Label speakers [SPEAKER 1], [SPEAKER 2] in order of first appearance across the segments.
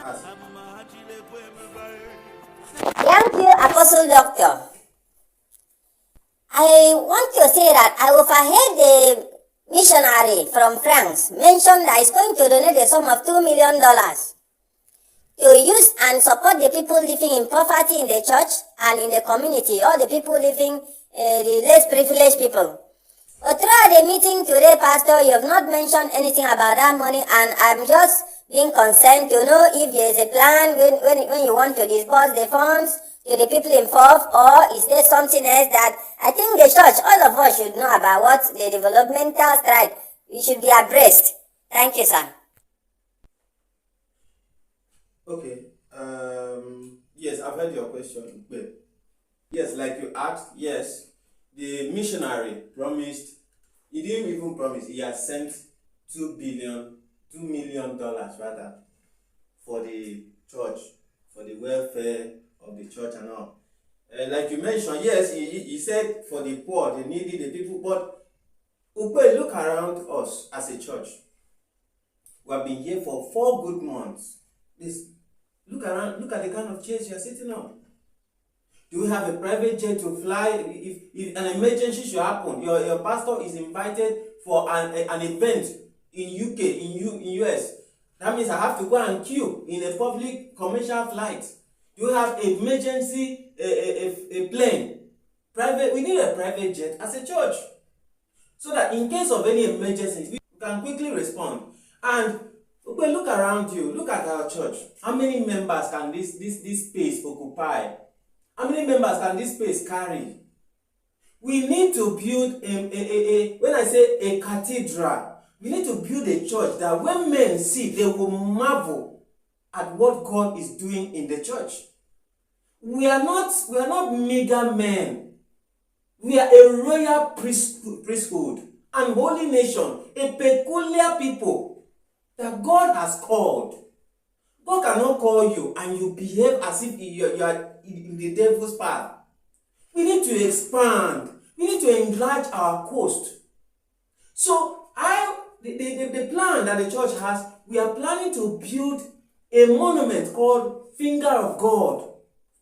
[SPEAKER 1] Ask.
[SPEAKER 2] Thank you, Apostle Doctor. I want to say that I overheard the missionary from France mention that he's going to donate a sum of $2 million to use and support the people living in poverty in the church and in the community, all the people living, the less privileged people. But throughout the meeting today, Pastor, you have not mentioned anything about that money, and I'm just being concerned to know if there's a plan when you want to disburse the funds to the people involved, or is there something else that I think the church, all of us should know about what the developmental stride, we should be abreast. Thank you, sir.
[SPEAKER 1] Okay. Yes, I've heard your question. But yes, like you asked, yes, the missionary promised. He didn't even promise. He has sent $2 million rather, for the church, for the welfare of the church and all. Like you mentioned, yes, he said for the poor, the needy, the people. But look around us as a church. We have been here for 4 good months. Look around, look at the kind of chairs you are sitting on. Do we have a private jet to fly? If an emergency should happen, your pastor is invited for an event in UK, in US. That means I have to go and queue in a public commercial flight. Do you have emergency a plane? Private, we need a private jet as a church. So that in case of any emergency, we can quickly respond. And look around you, look at our church. How many members can this space occupy? How many members can this space carry? We need to build when I say a cathedral, we need to build a church that when men see, they will marvel at what God is doing in the church. We are not mega men. We are a royal priesthood and holy nation, a peculiar people that God has called. God cannot call you and you behave as if you are in the devil's path. We need to expand. We need to enlarge our coast. So the plan that the church has, we are planning to build a monument called Finger of God.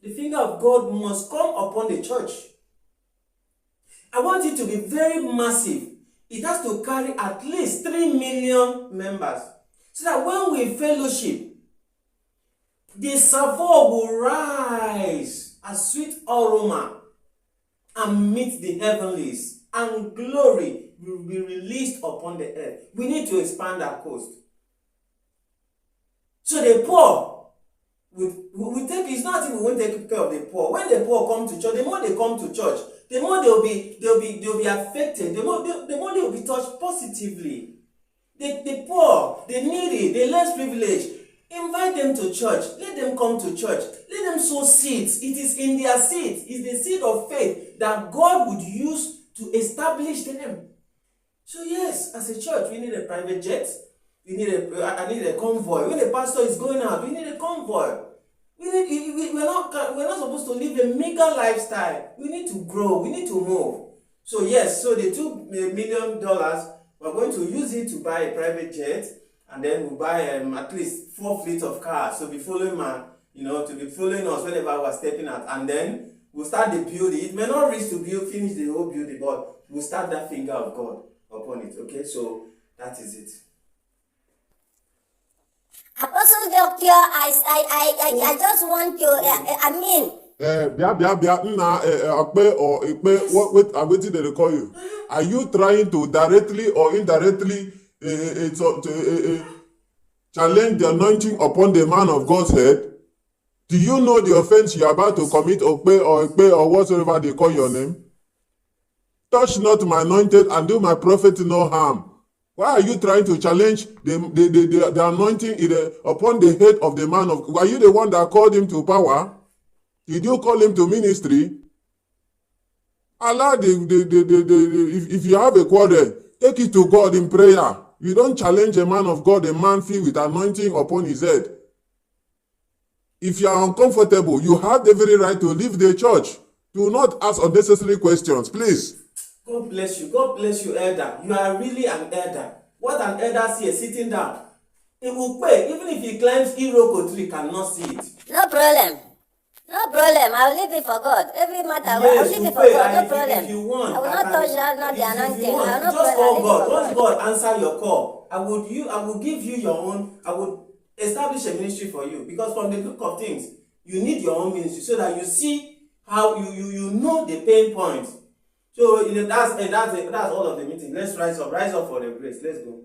[SPEAKER 1] The finger of God must come upon the church. I want it to be very massive. It has to carry at least 3 million members. So that when we fellowship, the savour will rise as sweet aroma and meet the heavenlies, and glory will be released upon the earth. We need to expand our coast. So the poor, we take, it's not if we won't take care of the poor. When the poor come to church, the more they come to church, the more they'll be affected, the more they will be touched positively. The poor, the needy, the less privileged, invite them to church. Let them come to church. Let them sow seeds. It is in their seeds. It's the seed of faith that God would use to establish them. So yes, as a church, we need a private jet. I need a convoy. When the pastor is going out, we need a convoy. We're not supposed to live a meager lifestyle. We need to grow. We need to move. So yes, so the $2 million, we're going to use it to buy a private jet, and then we'll buy at least 4 fleets of cars to be following to be following us whenever we're stepping out, and then we'll start the building. It may not reach to finish the whole building, but we'll start that finger of God upon it. Okay, so that is it.
[SPEAKER 2] Apostle Doctor, I just want to,
[SPEAKER 3] what did they call you? Are you trying to directly or indirectly challenge the anointing upon the man of God's head? Do you know the offense you are about to commit, or whatsoever they call your name? Touch not my anointed and do my prophet no harm. Why are you trying to challenge the anointing upon the head of the man of God? Were you the one that called him to power? Did you call him to ministry? Allow if you have a quarrel, take it to God in prayer. You don't challenge a man of God, a man filled with anointing upon his head. If you are uncomfortable, you have the very right to leave the church. Do not ask unnecessary questions, please.
[SPEAKER 1] God bless you. God bless you, elder. You are really an elder. What an elder here sitting down. It will pay. Even if he climbs Iroko tree, cannot see it.
[SPEAKER 2] No problem. No problem. I'll leave it for God. Every matter, I'll
[SPEAKER 1] Yes,
[SPEAKER 2] leave
[SPEAKER 1] you
[SPEAKER 2] it for
[SPEAKER 1] pay.
[SPEAKER 2] God.
[SPEAKER 1] And
[SPEAKER 2] No
[SPEAKER 1] if
[SPEAKER 2] problem.
[SPEAKER 1] you want,
[SPEAKER 2] I will not touch that, not the
[SPEAKER 1] if you
[SPEAKER 2] anointing.
[SPEAKER 1] want,
[SPEAKER 2] I will not
[SPEAKER 1] just
[SPEAKER 2] problem.
[SPEAKER 1] call
[SPEAKER 2] I'll leave it
[SPEAKER 1] God.
[SPEAKER 2] for
[SPEAKER 1] Once
[SPEAKER 2] God.
[SPEAKER 1] God answer your call, I will give you your own. I would establish a ministry for you, because from the look of things, you need your own ministry so that you see how you know the pain points. So that's all of the meeting. Let's rise up for the grace. Let's go.